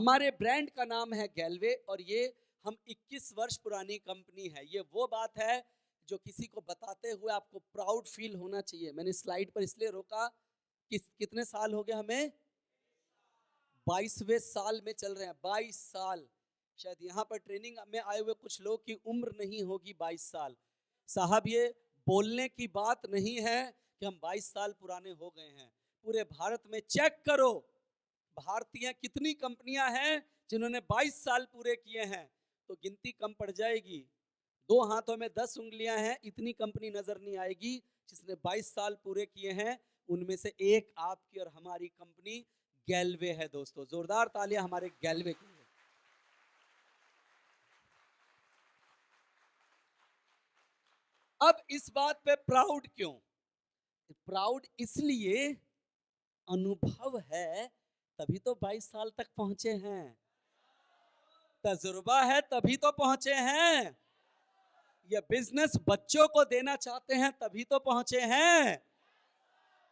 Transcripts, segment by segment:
हमारे ब्रांड का नाम है गैल्वे और ये हम 21 वर्ष पुरानी कंपनी है। ये वो बात है जो किसी को बताते हुए आपको प्राउड फील होना चाहिए। मैंने स्लाइड पर इसलिए रोका कि कितने साल हो गए हमें, 22वें साल में चल रहे हैं। 22 साल, शायद यहाँ पर ट्रेनिंग में आए हुए कुछ लोग की उम्र नहीं होगी 22 साल। साहब ये बोलने की बात नहीं है कि हम 22 साल पुराने हो गए हैं। पूरे भारत में चेक करो, भारतीय कितनी कंपनियां हैं जिन्होंने 22 साल पूरे किए हैं, तो गिनती कम पड़ जाएगी। 2 हाथों में 10 उंगलियां हैं, इतनी कंपनी नजर नहीं आएगी जिसने 22 साल पूरे किए हैं। उनमें से एक आपकी और हमारी कंपनी गैल्वे है दोस्तों। जोरदार तालियां हमारे गैल्वे के लिए। अब इस बात पे प्राउड क्यों? प्राउड इसलिए, अनुभव है तभी तो 22 साल तक पहुंचे हैं। तजुर्बा है तभी तो पहुंचे हैं। ये बिजनेस बच्चों को देना चाहते हैं तभी तो पहुंचे हैं।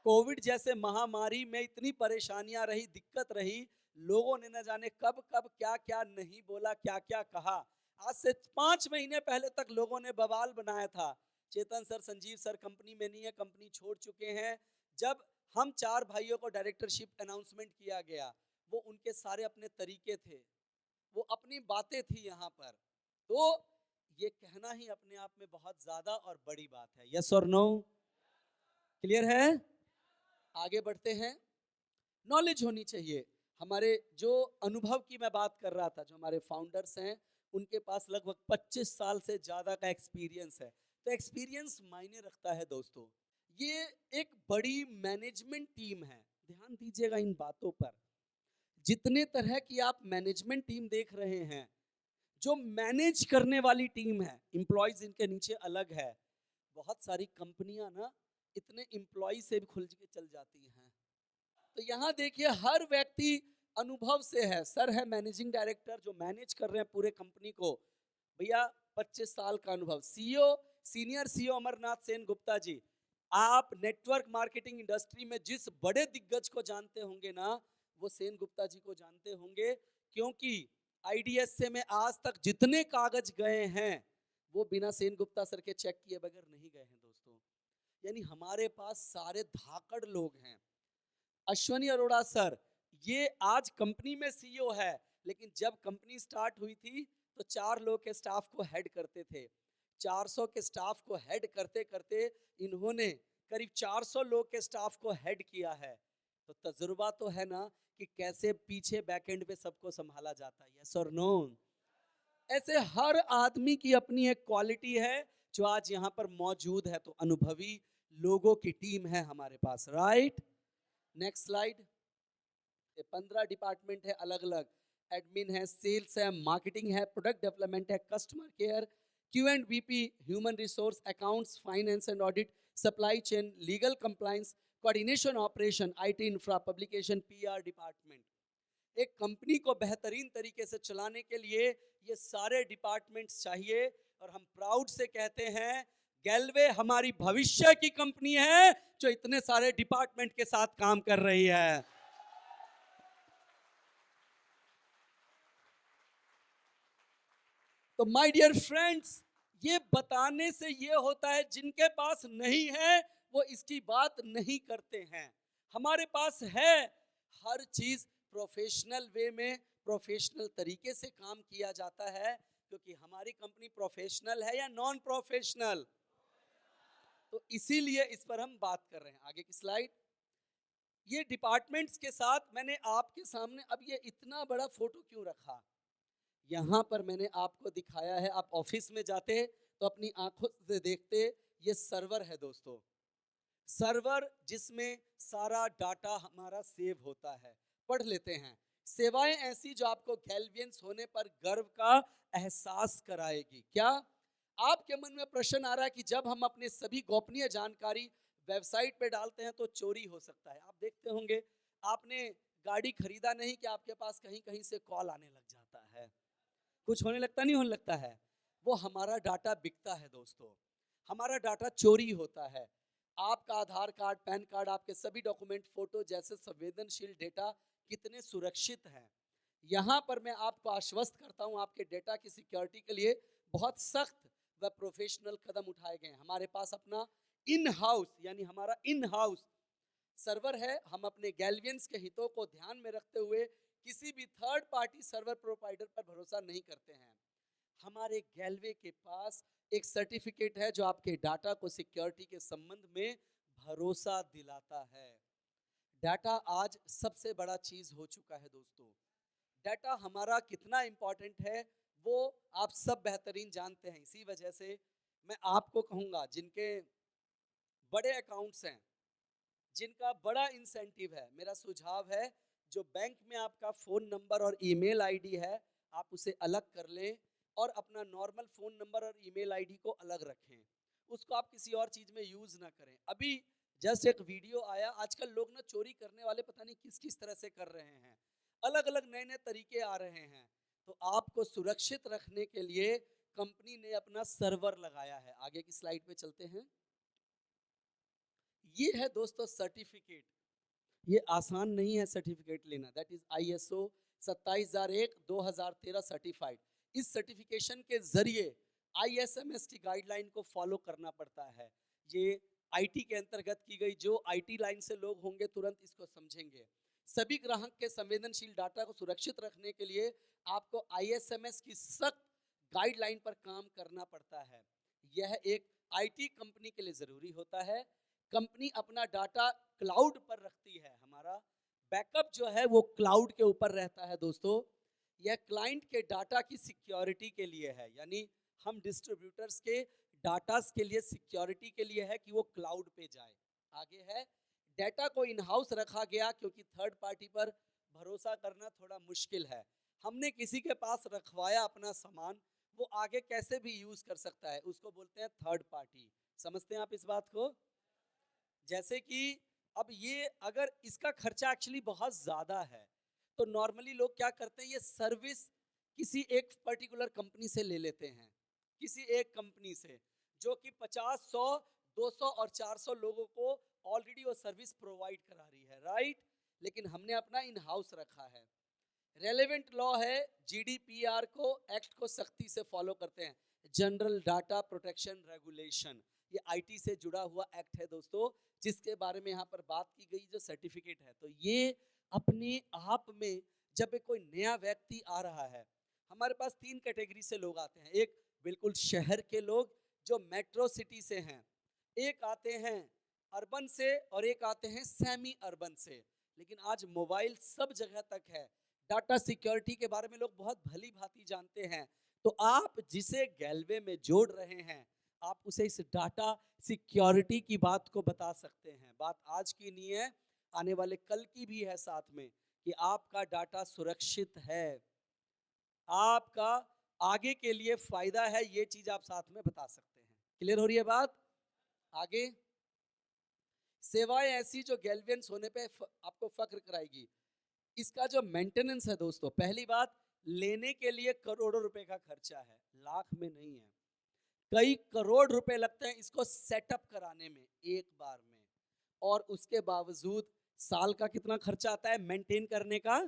कोविड जैसे महामारी में इतनी परेशानियां रही, दिक्कत रही, लोगों ने न जाने कब कब क्या क्या नहीं बोला, क्या क्या कहा। आज से 5 महीने पहले तक लोगों ने बवाल बनाया था। चेतन सर, संजीव सर कंपनी में नहीं है, कंपनी छोड़ चुके हैं। जब हम 4 भाइयों को डायरेक्टरशिप अनाउंसमेंट किया गया, वो उनके सारे अपने तरीके थे, वो अपनी बातें थी यहाँ पर। तो ये कहना ही अपने आप में बहुत ज्यादा और बड़ी बात है। यस और नो? क्लियर है? आगे बढ़ते हैं। नॉलेज होनी चाहिए। हमारे जो अनुभव की मैं बात कर रहा था, जो हमारे फाउंडर्स हैं, उनके पास लगभग 25 साल से ज्यादा का एक्सपीरियंस है। तो एक्सपीरियंस मायने रखता है दोस्तों। ये एक बड़ी मैनेजमेंट टीम है, ध्यान दीजिएगा इन बातों पर। जितने तरह की आप मैनेजमेंट टीम देख रहे हैं, जो मैनेज करने वाली टीम है, एम्प्लॉयज इनके नीचे अलग है। बहुत सारी कंपनियां ना इतने एम्प्लॉय से भी खुल के चल जाती हैं। तो यहाँ देखिए हर व्यक्ति अनुभव से है। सर है मैनेजिंग डायरेक्टर जो मैनेज कर रहे हैं पूरे कंपनी को, भैया 25 साल का अनुभव। CEO, senior CEO Amarnath Sen Gupta ji, आप नेटवर्क मार्केटिंग इंडस्ट्री में जिस बड़े दिग्गज को जानते होंगे ना, वो सेन गुप्ता जी को जानते होंगे, क्योंकि आईडीएसए में आज तक जितने कागज गए हैं वो बिना सेन गुप्ता सर के चेक किए बगैर नहीं गए हैं दोस्तों। यानी हमारे पास सारे धाकड़ लोग हैं। अश्वनी अरोड़ा सर, ये आज कंपनी में सीईओ है, लेकिन जब कंपनी स्टार्ट हुई थी तो 4 लोग के स्टाफ को हेड करते थे। 400 के स्टाफ को हेड करते करते इन्होंने करीब 400 लोग के स्टाफ को हेड किया है। तो तजुर्बा तो है ना कि कैसे पीछे बैकएंड पे सबको संभाला जाता है। यस और नो? ऐसे हर आदमी की अपनी एक क्वालिटी है जो आज यहाँ पर मौजूद है। तो अनुभवी लोगों की टीम है हमारे पास, राइट? Next slide. 15 डिपार्टमेंट है अलग अलग। एडमिन है, सेल्स है, मार्केटिंग है, प्रोडक्ट डेवलपमेंट है, customer care, Q&VP, human resource, accounts, finance and audit, supply chain, legal compliance, coordination operation, IT infra, publication, PR department. एक कंपनी को बेहतरीन तरीके से चलाने के लिए ये सारे डिपार्टमेंट्स चाहिए। और हम प्राउड से कहते हैं गैल्वे हमारी भविष्य की कंपनी है जो इतने सारे डिपार्टमेंट के साथ काम कर रही है। तो माय डियर फ्रेंड्स, ये बताने से ये होता है जिनके पास नहीं है वो इसकी बात नहीं करते हैं। हमारे पास है, हर चीज प्रोफेशनल वे में, प्रोफेशनल तरीके से काम किया जाता है। क्योंकि हमारी कंपनी प्रोफेशनल है या नॉन प्रोफेशनल, तो इसीलिए इस पर हम बात कर रहे हैं। आगे की स्लाइड। ये डिपार्टमेंट्स के साथ मैंने आपके सामने अब ये इतना बड़ा फोटो क्यों रखा, यहाँ पर मैंने आपको दिखाया है। आप ऑफिस में जाते तो अपनी आंखों से देखते, ये सर्वर है दोस्तों। सर्वर जिसमें सारा डाटा हमारा सेव होता है। पढ़ लेते हैं। सेवाएं ऐसी जो आपको गैल्वियंस होने पर गर्व का एहसास कराएगी। क्या आपके मन में प्रश्न आ रहा है कि जब हम अपने सभी गोपनीय जानकारी वेबसाइट पे डालते हैं तो चोरी हो सकता है? आप देखते होंगे, आपने गाड़ी खरीदा नहीं कि आपके पास कहीं कहीं से कॉल आने लग जाता है, कुछ होने लगता नहीं होने लगता है। वो हमारा डाटा बिकता है दोस्तों, हमारा डाटा चोरी होता है। आपका आधार कार्ड, पैन कार्ड, आपके सभी डॉक्यूमेंट, फोटो जैसे संवेदनशील डेटा कितने सुरक्षित हैं। यहां पर मैं आपको आश्वस्त करता हूं, आपके डेटा की सिक्योरिटी के लिए बहुत सख्त व प्रोफेशनल कदम उठाए गए हैं। हमारे पास अपना इन हाउस यानी हमारा इन हाउस सर्वर है। हम अपने गैल्वियंस के हितों को ध्यान में रखते हुए किसी भी थर्ड पार्टी सर्वर प्रोवाइडर पर भरोसा नहीं करते हैं। हमारे गैलवे के पास एक सर्टिफिकेट है जो आपके डाटा को सिक्योरिटी के संबंध में भरोसा दिलाता है। डाटा आज सबसे बड़ा चीज हो चुका है दोस्तों। डाटा हमारा कितना इंपॉर्टेंट है वो आप सब बेहतरीन जानते हैं। इसी वजह से मैं आपको कहूंगा, जिनके बड़े अकाउंट्स हैं, जिनका बड़ा इंसेंटिव है, मेरा सुझाव है जो बैंक में आपका फ़ोन नंबर और ईमेल आईडी है आप उसे अलग कर लें और अपना नॉर्मल फ़ोन नंबर और ईमेल आईडी को अलग रखें। उसको आप किसी और चीज़ में यूज़ ना करें। अभी जस्ट एक वीडियो आया, आजकल लोग ना चोरी करने वाले पता नहीं किस किस तरह से कर रहे हैं, अलग अलग नए नए तरीके आ रहे हैं। तो आपको सुरक्षित रखने के लिए कंपनी ने अपना सर्वर लगाया है। आगे की स्लाइड पे चलते हैं। ये है दोस्तों सर्टिफिकेट। ये आसान नहीं है सर्टिफिकेट लेना। That is ISO 27001-2013 certified. इस सर्टिफिकेशन के जरिए ISMS की गाइडलाइन को फॉलो करना पड़ता है। ये IT के अंतर्गत की गई, जो IT लाइन से लोग होंगे तुरंत इसको समझेंगे। सभी ग्राहक के संवेदनशील डाटा को सुरक्षित रखने के लिए आपको ISMS की सख्त गाइडलाइन पर काम करना पड़ता है। यह एक IT कंपनी के लिए जरूरी होता है। कंपनी अपना डाटा क्लाउड पर रखती है। हमारा बैकअप जो है वो क्लाउड के ऊपर रहता है दोस्तों। यह क्लाइंट के डाटा की सिक्योरिटी के लिए है, यानी हम डिस्ट्रीब्यूटर्स के डाटा के लिए सिक्योरिटी के लिए है कि वो क्लाउड पे जाए। आगे है, डाटा को इन हाउस रखा गया क्योंकि थर्ड पार्टी पर भरोसा करना थोड़ा मुश्किल है। हमने किसी के पास रखवाया अपना सामान, वो आगे कैसे भी यूज कर सकता है, उसको बोलते हैं थर्ड पार्टी। समझते हैं आप इस बात को? जैसे कि अब ये अगर इसका खर्चा एक्चुअली बहुत ज़्यादा है तो नॉर्मली लोग क्या करते हैं, ये सर्विस किसी एक पर्टिकुलर कंपनी से ले लेते हैं, किसी एक कंपनी से जो कि 50, 100, 200 और 400 लोगों को ऑलरेडी वो सर्विस प्रोवाइड करा रही है, राइट। लेकिन हमने अपना इन हाउस रखा है। रेलेवेंट लॉ है, GDPR को, एक्ट को सख्ती से फॉलो करते हैं, जनरल डाटा प्रोटेक्शन रेगुलेशन। ये IT से जुड़ा हुआ एक्ट है दोस्तों, जिसके बारे में यहाँ पर बात की गई, जो सर्टिफिकेट है। तो ये अपने आप में जब कोई नया व्यक्ति आ रहा है, हमारे पास 3 कैटेगरी से लोग आते हैं। एक बिल्कुल शहर के लोग जो मेट्रो सिटी से हैं, एक आते हैं अर्बन से और एक आते हैं सेमी अर्बन से। लेकिन आज मोबाइल सब जगह तक है, डाटा सिक्योरिटी के बारे में लोग बहुत भली भांति जानते हैं। तो आप जिसे गैलवे में जोड़ रहे हैं, आप उसे इस डाटा सिक्योरिटी की बात को बता सकते हैं। बात आज की नहीं है, आने वाले कल की भी है साथ में, कि आपका डाटा सुरक्षित है, आपका आगे के लिए फायदा है, ये चीज आप साथ में बता सकते हैं। क्लियर हो रही है बात? आगे सेवाएं ऐसी जो गैल्वियंस होने पे आपको फक्र कराएगी। इसका जो मेंटेनेंस है दोस्तों, पहली बात, लेने के लिए करोड़ों रुपए का खर्चा है, लाख में नहीं है। कई करोड़ रुपए लगते हैं इसको सेटअप कराने में एक बार में, और उसके बावजूद साल का कितना खर्चा आता है मेंटेन करने का?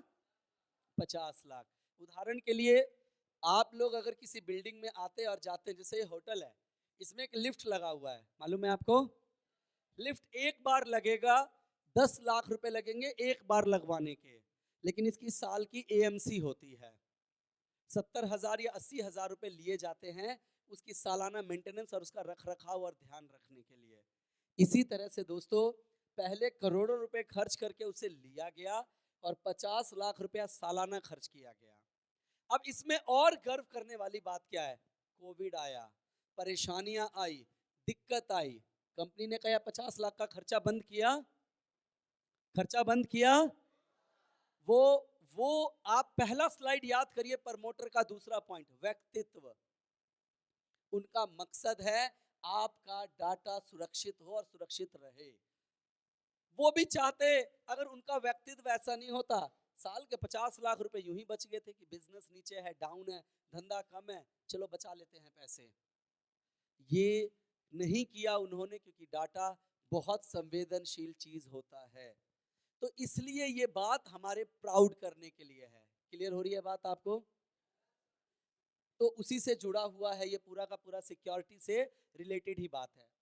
50 लाख। उदाहरण के लिए आप लोग अगर किसी बिल्डिंग में आते और जाते, जैसे ये होटल है, इसमें एक लिफ्ट लगा हुआ है, मालूम है आपको? लिफ्ट एक बार लगेगा 10 लाख रुपए लगेंगे एक बार लगवाने के, लेकिन इसकी साल की AMC होती है 70,000 या 80,000 रुपए लिए जाते हैं उसकी सालाना मेंटेनेंस और उसका रख रखाव और ध्यान रखने के लिए। इसी तरह से दोस्तों, पहले करोड़ों रुपए खर्च करके उसे लिया गया और 50 लाख रुपया सालाना खर्च किया गया। अब इसमें और गर्व करने वाली बात क्या है? कोविड आया, परेशानियां आई, दिक्कत आई, कंपनी ने कहा 50 लाख का खर्चा बंद किया, खर्चा बंद किया। वो आप पहला स्लाइड याद करिए, प्रमोटर का दूसरा पॉइंट, व्यक्तित्व। उनका मकसद है आपका डाटा सुरक्षित हो और सुरक्षित रहे। वो भी चाहते, अगर उनका व्यक्तित्व ऐसा नहीं होता, साल के 50 लाख रुपए यूं ही बच गए थे कि बिजनेस नीचे है, डाउन है, धंधा कम है, चलो बचा लेते हैं पैसे। ये नहीं किया उन्होंने, क्योंकि डाटा बहुत संवेदनशील चीज होता है। तो इसलिए ये बात हमारे प्राउड करने के लिए है। क्लियर हो रही है बात आपको? तो उसी से जुड़ा हुआ है ये पूरा का पूरा, सिक्योरिटी से रिलेटेड ही बात है।